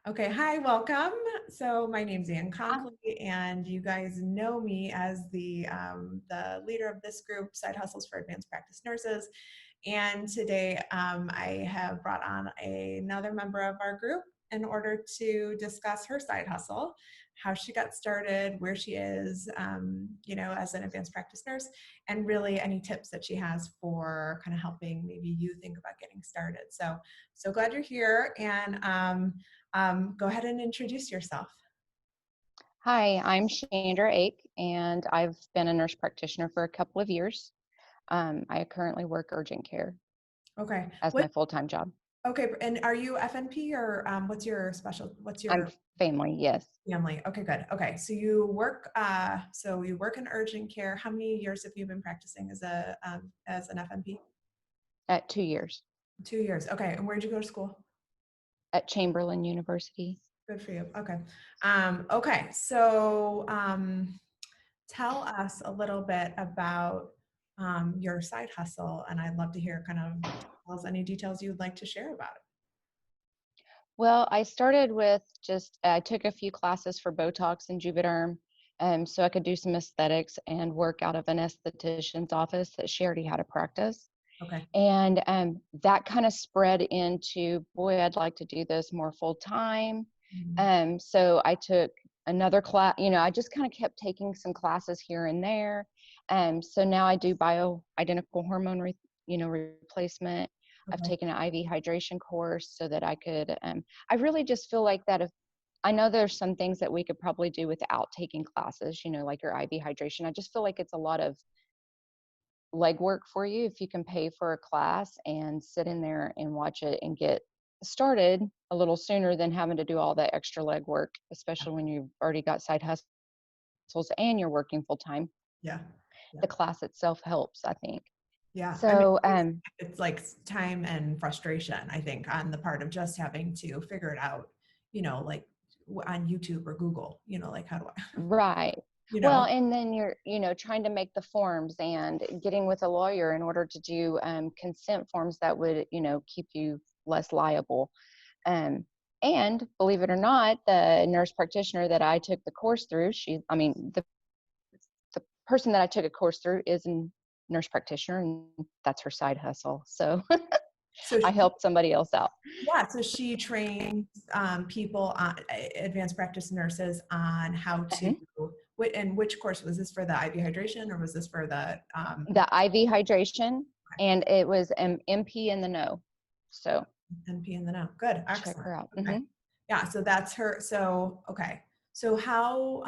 Okay, hi, welcome. So my name's Ann Hi. Conkley, and you guys know me as the leader of this group, Side Hustles for Advanced Practice Nurses. And today I have brought on another member of our group in order to discuss her side hustle, how she got started, where she is, as an advanced practice nurse, and really any tips that she has for kind of helping maybe you think about getting started. So glad you're here, and go ahead and introduce yourself. Hi, I'm Chandra Ake, and I've been a nurse practitioner for a couple of years. I currently work urgent care Okay. as my What? full-time job. Okay. And are you FNP or what's I'm your family, yes, family? Okay, good. Okay. So you work in urgent care. How many years have you been practicing as an FNP? at 2 years 2 years. Okay. And where did you go to school? at Chamberlain University. Good for you. Okay. Okay. So tell us a little bit about your side hustle, and I'd love to hear kind of any details you'd like to share about it. Well, I started with I took a few classes for Botox and Juvederm, so I could do some aesthetics and work out of an esthetician's office that she already had a practice. Okay. And that kind of spread into, boy, I'd like to do this more full time. Mhm. So I took another class, I just kind of kept taking some classes here and there. So now I do bioidentical hormone, replacement. I've Okay. taken an IV hydration course so that I could, I really just feel like that if I know there's some things that we could probably do without taking classes, like your IV hydration. I just feel like it's a lot of legwork for you if you can pay for a class and sit in there and watch it and get started a little sooner than having to do all that extra legwork, especially when you've already got side hustles and you're working full time. Yeah. Yeah. The class itself helps, I think. Yeah. I mean, So, it's like time and frustration, I think, on the part of just having to figure it out, like on YouTube or Google, like how do I, right. you Well, know? and then you're, trying to make the forms and getting with a lawyer in order to do consent forms that would, keep you less liable. Um, and believe it or not, the nurse practitioner that I took the course through, the person that I took a course through is a nurse practitioner, and that's her side hustle. So So I she, helped somebody else out. yeah, so she trains people, advanced practice nurses on how to, Mhm. and which course was this for, the IV hydration, or was this for the, The IV hydration, and it was an MP in the know. So NP in the know? Good. check Excellent. her out. Okay. Yeah, so that's her. So, okay. So how,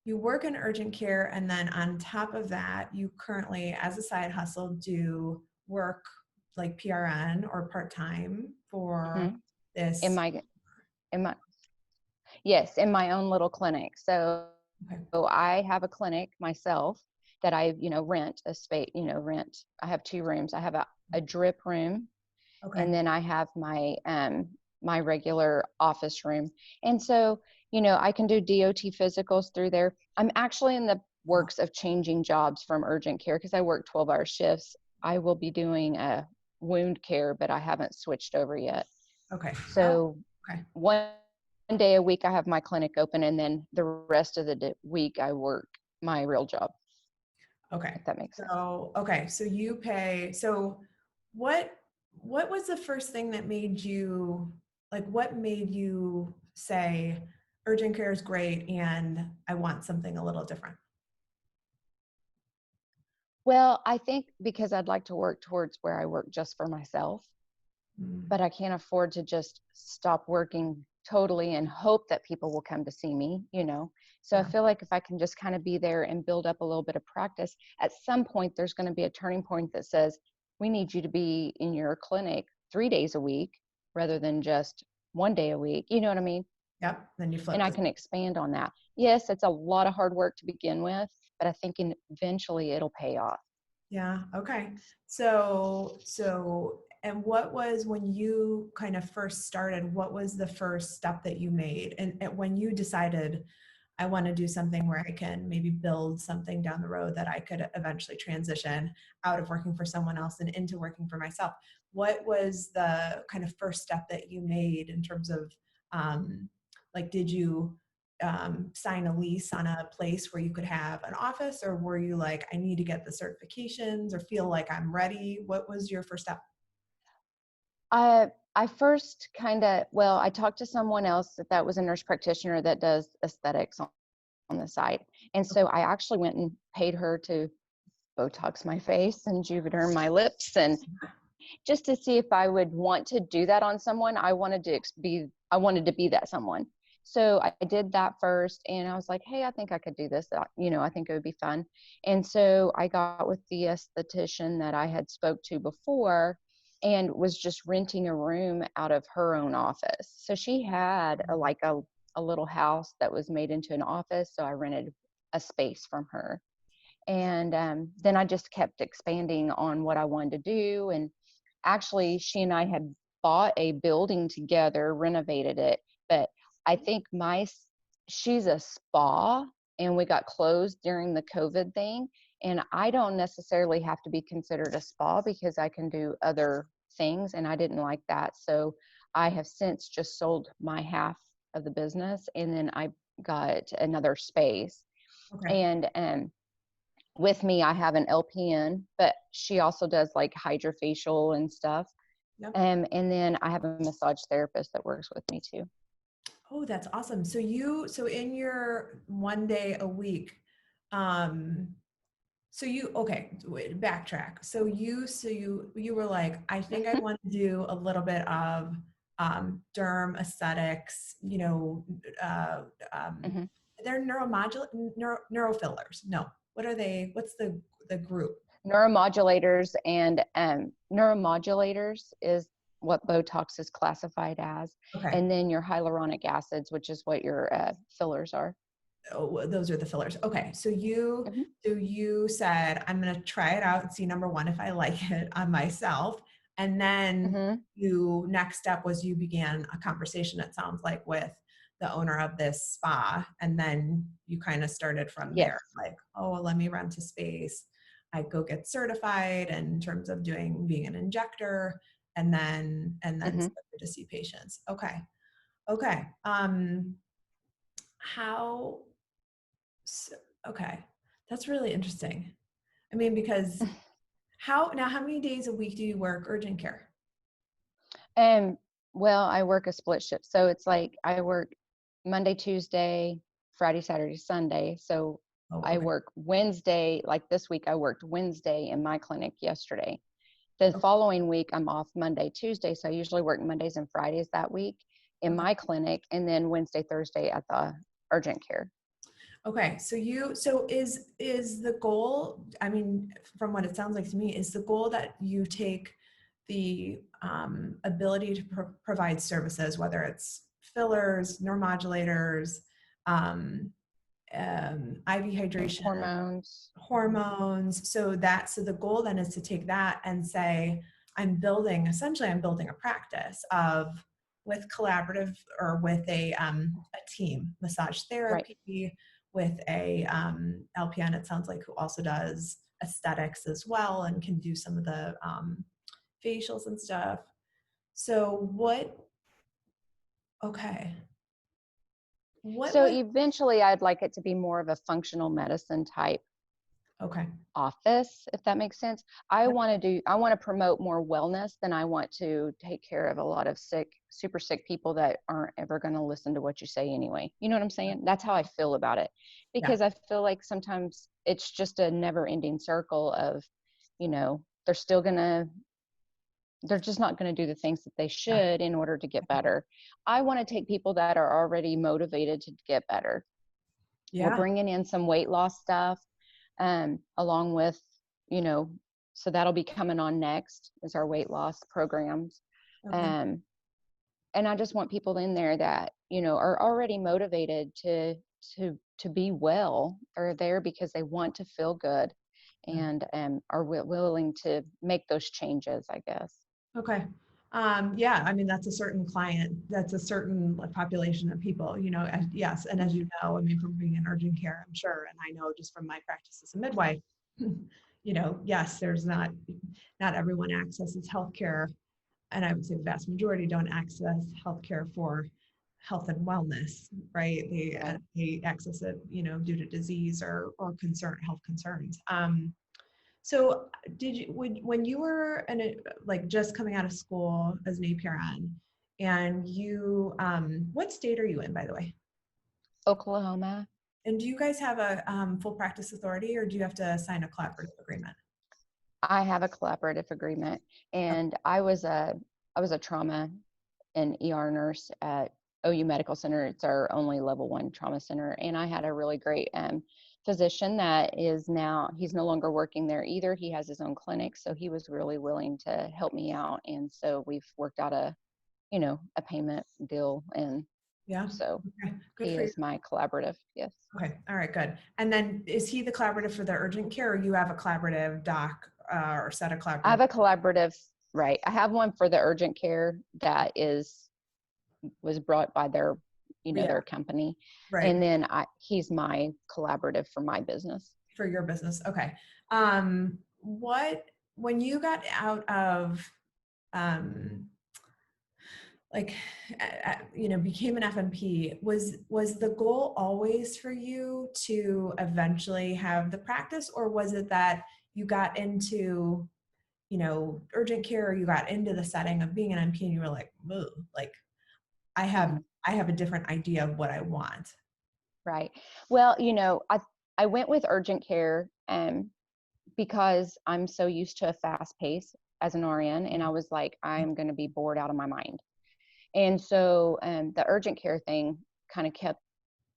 you work in urgent care, and then on top of that, you currently, as a side hustle, do work like PRN or part-time for Mhm. In this. my in my Yes, in my own little clinic. Okay. So I have a clinic myself that I, rent a space, I have two rooms. I have a drip room, Okay. and then I have my regular office room. And so, I can do DOT physicals through there. I'm actually in the Wow. works of changing jobs from urgent care because I work 12-hour shifts. I will be doing a wound care, but I haven't switched over yet. Okay. Oh, So okay. one day a week I have my clinic open, and then the rest of the week I work my real job, Okay. if that makes sense. So, okay. So you pay, so what, what was the first thing that made you, like, what made you say urgent care is great and I want something a little different? Well, I think because I'd like to work towards where I work just for myself, Mm, but I can't afford to just stop working totally and hope that people will come to see me. So I yeah. feel like if I can just kind of be there and build up a little bit of practice, at some point there's going to be a turning point that says, we need you to be in your clinic 3 days a week rather than just one day a week. You know what I mean? Yep. Then you And flip I this. can expand on that. Yes, it's a lot of hard work to begin with, but I think eventually it'll pay off. Yeah. Okay. So, and what was, when you kind of first started, what was the first step that you made? And when you decided, I want to do something where I can maybe build something down the road that I could eventually transition out of working for someone else and into working for myself. What was the kind of first step that you made in terms of, like, did you sign a lease on a place where you could have an office, or were you like, I need to get the certifications or feel like I'm ready? What was your first step? I first well, I talked to someone else that was a nurse practitioner that does aesthetics on the side. And Okay. so I actually went and paid her to Botox my face and Juvederm my lips, and just to see if I would want to do that on someone. I wanted to be that someone. So I did that first, and I was like, hey, I think I could do this. I think it would be fun. And so I got with the esthetician that I had spoke to before, and was just renting a room out of her own office. So she had a little house that was made into an office. So I rented a space from her. And then I just kept expanding on what I wanted to do. And actually, she and I had bought a building together, renovated it. But I think she's a spa, and we got closed during the COVID thing. And I don't necessarily have to be considered a spa because I can do other things. And I didn't like that. So I have since just sold my half of the business, and then I got another space. Okay. And with me, I have an LPN, but she also does like hydrofacial and stuff. Yep. And then I have a massage therapist that works with me too. Oh, that's awesome. So in your 1 day a week, um, okay, wait, backtrack. So you were like, I think I want to do a little bit of derm aesthetics, uh, um, Hmm. they're neurofillers. No, what are they? What's the group? Neuromodulators is what Botox is classified as. Okay. And then your hyaluronic acids, which is what your fillers are. Oh, those are the fillers. Okay. So you Hmm. so you said, I'm going to try it out and see, number one, if I like it on myself. And then Hmm. next step was you began a conversation, it sounds like, with the owner of this spa. And then you kind of started from Yes. there, like, oh, well, let me rent a space. I go get certified in terms of being an injector, and then Hmm. started to see patients. Okay. Okay. How so, okay, that's really interesting. I mean, because how many days a week do you work urgent care? And well, I work a split shift. So it's like I work Monday, Tuesday, Friday, Saturday, Sunday. So Oh, I okay. work Wednesday, like this week, I worked Wednesday in my clinic yesterday. The Okay. following week, I'm off Monday, Tuesday. So I usually work Mondays and Fridays that week in Okay. my clinic, and then Wednesday, Thursday at the urgent care. Okay. So is the goal, I mean, from what it sounds like to me, is the goal that you take the ability to provide services, whether it's fillers, neuromodulators, um, IV hydration, Hormones. hormones. So the goal then is to take that and say, I'm building a practice of, with collaborative, or with a team, massage Right. therapy, with a LPN, it sounds like, who also does aesthetics as well and can do some of the facials and stuff. So okay, what So was, eventually, I'd like it to be more of a functional medicine type okay. office, if that makes sense. I want to promote more wellness than I want to take care of a lot of super sick people that aren't ever going to listen to what you say anyway. You know what I'm saying? That's how I feel about it, Yeah. because I feel like sometimes it's just a never ending circle of, they're still going to, they're just not going to do the things that they Yeah. should in order to get better. I want to take people that are already motivated to get better. We're Yeah. bringing in some weight loss stuff, along with, you know, so that'll be coming on next is our weight loss programs. Okay. Um, and I just want people in there that, are already motivated to be well. They're there because they want to feel good, Yeah. and are willing to make those changes, I guess. Okay. Yeah, I mean, that's a certain client, that's a certain population of people, yes. And as you know, I mean, from being in urgent care, I'm sure, and I know just from my practice as a midwife, yes, there's not everyone accesses healthcare. And I would say the vast majority don't access healthcare for health and wellness, right? Right. They access it, due to disease or health concerns. So did you when you were like just coming out of school as an APRN and you what state are you in, by the way? Oklahoma. And do you guys have a full practice authority or do you have to sign a collaborative agreement? I have a collaborative agreement, and I was a trauma and ER nurse at OU Medical Center. It's our only level 1 trauma center, and I had a really great physician that is now, he's no longer working there either. He has his own clinic, so he was really willing to help me out, and so we've worked out a payment deal, and Yeah. so Okay. Good he for you. is my collaborative. Yes. Okay. All right. Good. And then is he the collaborative for the urgent care or you have a collaborative doc or set of I collaborative? have a collaborative, right? I have one for the urgent care that was brought by Yeah. their company, Right. and then he's my collaborative for my business. For your business. Okay. What, when you got out of, um, like, became an FNP, was the goal always for you to eventually have the practice, or was it that you got into, urgent care, or you got into the setting of being an NP and you were like, "Ooh, like I have, Mhm. I have a different idea of what I want." Right. Well, I went with urgent care because I'm so used to a fast pace as an RN, and I was like, I'm going to be bored out of my mind. And so the urgent care thing kind of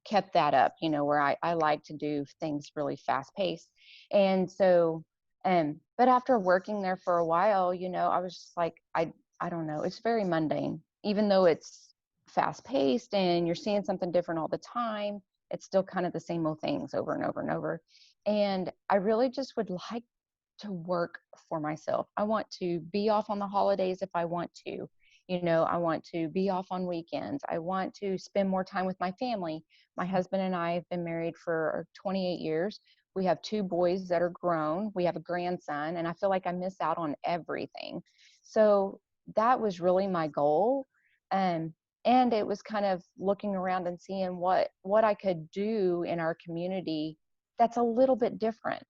kept that up, where I like to do things really fast paced. And so, but after working there for a while, I was just like, I don't know, it's very mundane, even though it's fast paced and you're seeing something different all the time. It's still kind of the same old things over and over and over. And I really just would like to work for myself. I want to be off on the holidays if I want to. I want to be off on weekends. I want to spend more time with my family. My husband and I have been married for 28 years. We have 2 boys that are grown. We have a grandson, and I feel like I miss out on everything. So that was really my goal. Um, and it was kind of looking around and seeing what I could do in our community that's a little bit different.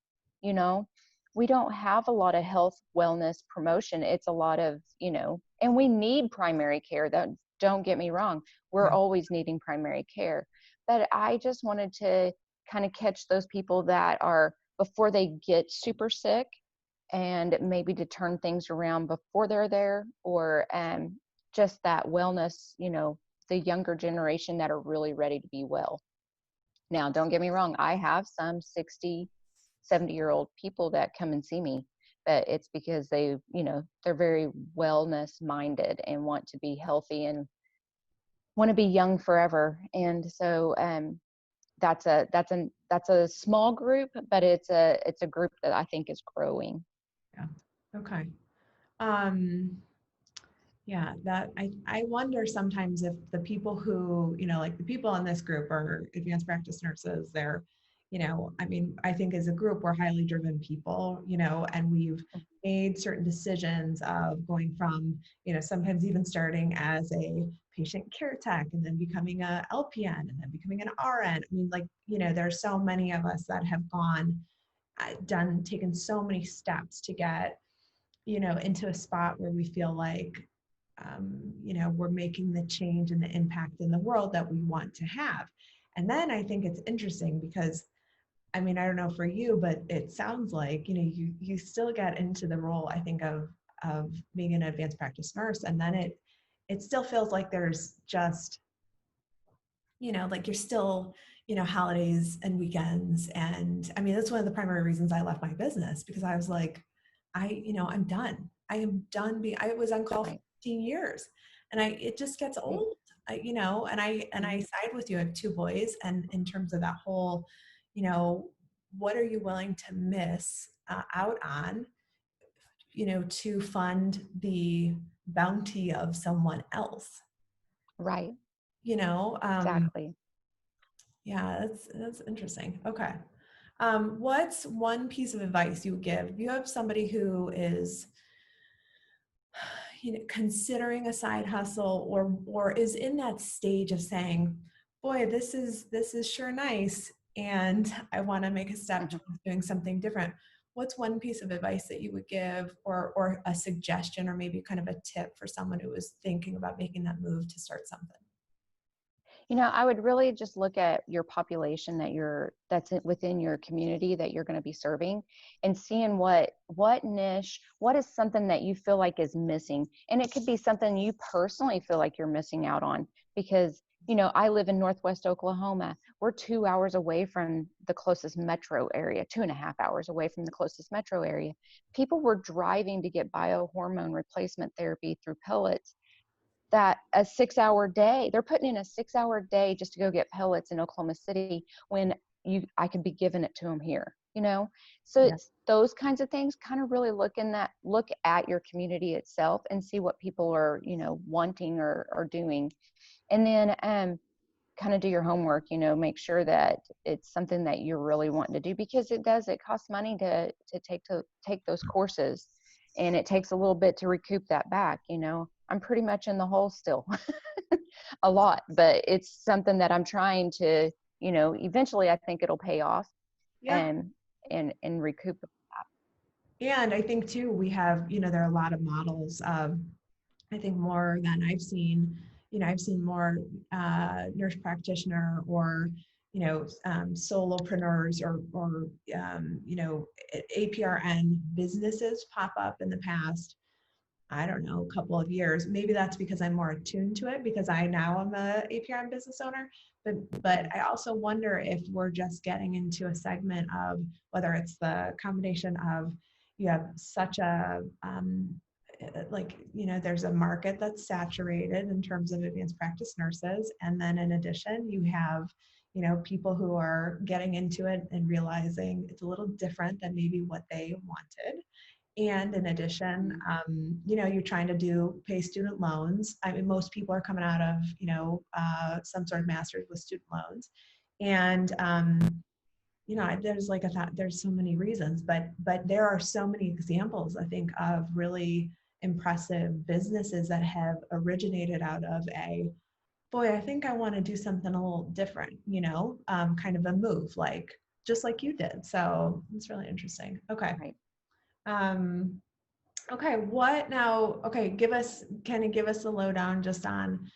You know, we don't have a lot of health wellness promotion. It's a lot of, and we need primary care. That, don't get me wrong, we're Yeah. always needing primary care, but I just wanted to kind of catch those people that are, before they get super sick, and maybe to turn things around before they're there, or just that wellness, the younger generation that are really ready to be well. Now, don't get me wrong, I have some 60, 70-year-old people that come and see me, but it's because they're very wellness minded and want to be healthy and want to be young forever. And so that's a small group, but it's a group that I think is growing. Yeah. Okay. Um, Yeah, that I wonder sometimes if the people who, like the people in this group are advanced practice nurses, they're, I mean, I think as a group, we're highly driven people, and we've made certain decisions of going from, sometimes even starting as a patient care tech and then becoming a LPN and then becoming an RN. I mean, like, there's so many of us that have taken so many steps to get, into a spot where we feel like, we're making the change and the impact in the world that we want to have. And then I think it's interesting because, I mean, I don't know for you, but it sounds like, you still get into the role, I think, of being an advanced practice nurse. And then it still feels like there's just, like you're still, holidays and weekends. And I mean, that's one of the primary reasons I left my business because I was like, I'm done. I am done being, I was on call for Right. 15 years and it just gets Right. old, and I Mhm. side with you. I have 2 boys. And in terms of that whole, you know, what are you willing to miss out on, to fund bounty of someone else, Right. you know? Exactly. Yeah, that's interesting. Okay. What's one piece of advice you would give? You have somebody who is, considering a side hustle, or is in that stage of saying, boy, this is sure nice, and I want to make a step Mhm. towards doing something different. What's one piece of advice that you would give, or a suggestion, or maybe kind of a tip for someone who is thinking about making that move to start something? I would really just look at your population within your community that you're going to be serving, and seeing what niche, what is something that you feel like is missing. And it could be something you personally feel like you're missing out on, because I live in Northwest Oklahoma. We're 2 hours away from the closest metro area, 2.5 hours away from the closest metro area. People were driving to get biohormone replacement therapy through pellets, that a 6 hour day, they're putting in a 6 hour day just to go get pellets in Oklahoma City, when I could be giving it to them here. So Yeah. it's those kinds of things, kind of really look at your community itself and see what people are, wanting or doing. And then kind of do your homework, make sure that it's something that you're really wanting to do, because it costs money to take those courses, and it takes a little bit to recoup that back. I'm pretty much in the hole still a lot, but it's something that I'm trying to, eventually I think it'll pay off, Yeah. and and recoup. And I think too, we have, there are a lot of models of, I think more than I've seen, I've seen more nurse practitioner, or, solopreneurs, APRN businesses pop up in the past, I don't know, a couple of years. Maybe that's because I'm more attuned to it, because I now am a APRN business owner. But Mhm. I also wonder if we're just getting into a segment of, whether it's the combination of, you have such a there's a market that's saturated in terms of advanced practice nurses, and then in addition you have, people who are getting into it and realizing it's a little different than maybe what they wanted. And in addition, Mhm. you're trying to pay student loans. I mean, most people are coming out of, some sort of master's with student loans. And, there's like there's so many reasons, but there are so many examples, I think, of really impressive businesses that have originated out of boy, I think I want to do something a little different, kind of a move, just like you did. So it's really interesting. Okay. Right. Um, Okay, what now? Okay, give us a lowdown just on,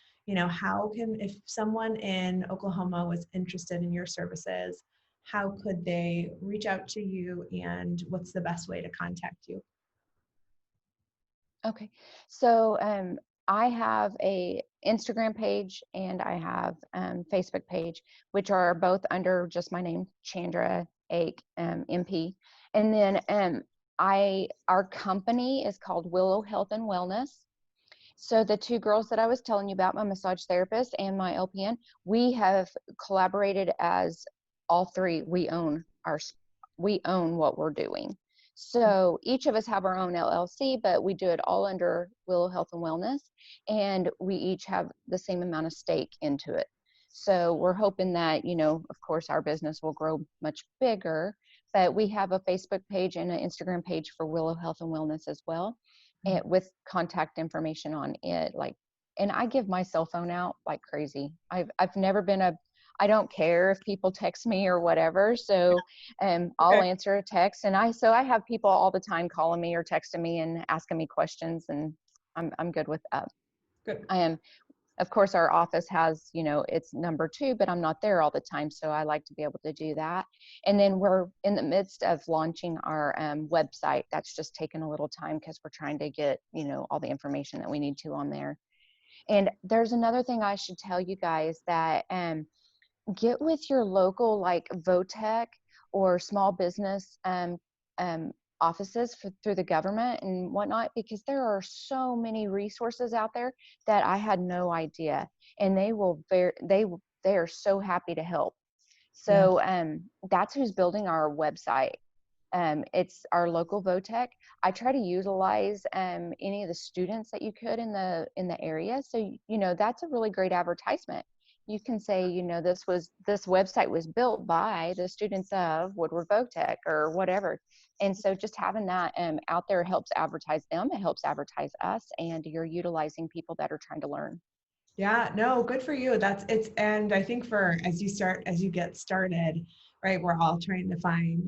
how can, if someone in Oklahoma was interested in your services, how could they reach out to you, and what's the best way to contact you? Okay. So I have a Instagram page and I have Facebook page, which are both under just my name, Chandra Ake, MP. And then our company is called Willow Health and Wellness. So the two girls that I was telling you about, my massage therapist and my LPN, we have collaborated as all three. We own what we're doing. So each of us have our own LLC, but we do it all under Willow Health and Wellness, and we each have the same amount of stake into it. So we're hoping that, of course, our business will grow much bigger, but we have a Facebook page and an Instagram page for Willow Health and Wellness as well, with contact information on it. And I give my cell phone out like crazy. I've never been I don't care if people text me or whatever. So I'll Okay, answer a text, and I have people all the time calling me or texting me and asking me questions, and I'm good with that. good. I am, of course, our office has, it's number two, but I'm not there all the time. So I like to be able to do that. And then we're in the midst of launching our website. That's just taken a little time because we're trying to get, all the information that we need to on there. And there's another thing I should tell you guys, that get with your local, like VOTEC or small business um, offices through the government and whatnot, because there are so many resources out there that I had no idea, and they are so happy to help. Yeah. So that's who's building our website. It's our local VOTEC. I try to utilize any of the students that you could in the area. So that's a really great advertisement. You can say, this website was built by the students of Woodward VOTEC or whatever. And so just having that out there helps advertise them. It helps advertise us, and you're utilizing people that are trying to learn. Yeah, no, good for you. And I think as you get started, right, we're all trying to find,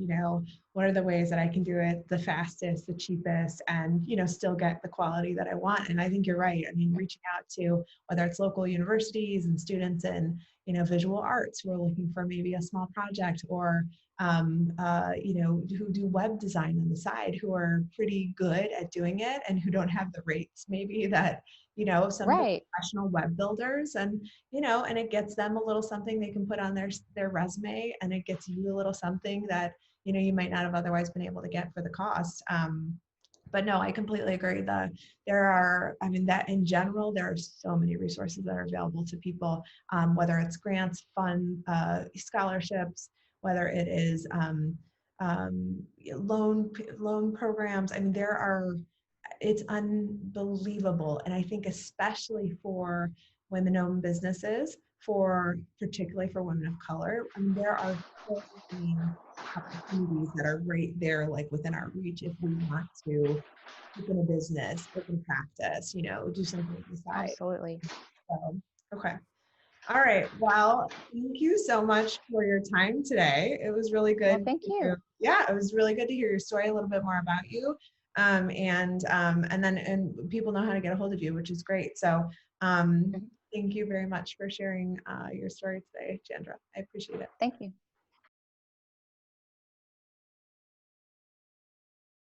what are the ways that I can do it the fastest, the cheapest, and, still get the quality that I want. And I think you're right. I mean, reaching out to whether it's local universities and students in, visual arts who are looking for maybe a small project, or, who do web design on the side, who are pretty good at doing it and who don't have the rates maybe that, some of the Right. professional web builders, and and it gets them a little something they can put on their resume, and it gets you a little something that you might not have otherwise been able to get for the cost. But no, I completely agree that I mean, that in general, there are so many resources that are available to people, whether it's grants, fund, scholarships, whether it is loan programs. I mean, it's unbelievable. And I think especially for women-owned businesses, particularly for women of color, I mean, there are so many opportunities that are right there, like within our reach, if we want to open a business, open practice, do something on the side. Absolutely. So, okay. All right. Well, thank you so much for your time today. It was really Well, good thank to you. hear. Yeah, it was really good to hear your story, a little bit more about you. And people know how to get a hold of you, which is great. So Mhm. thank you very much for sharing your story today, Chandra. I appreciate it. Thank you.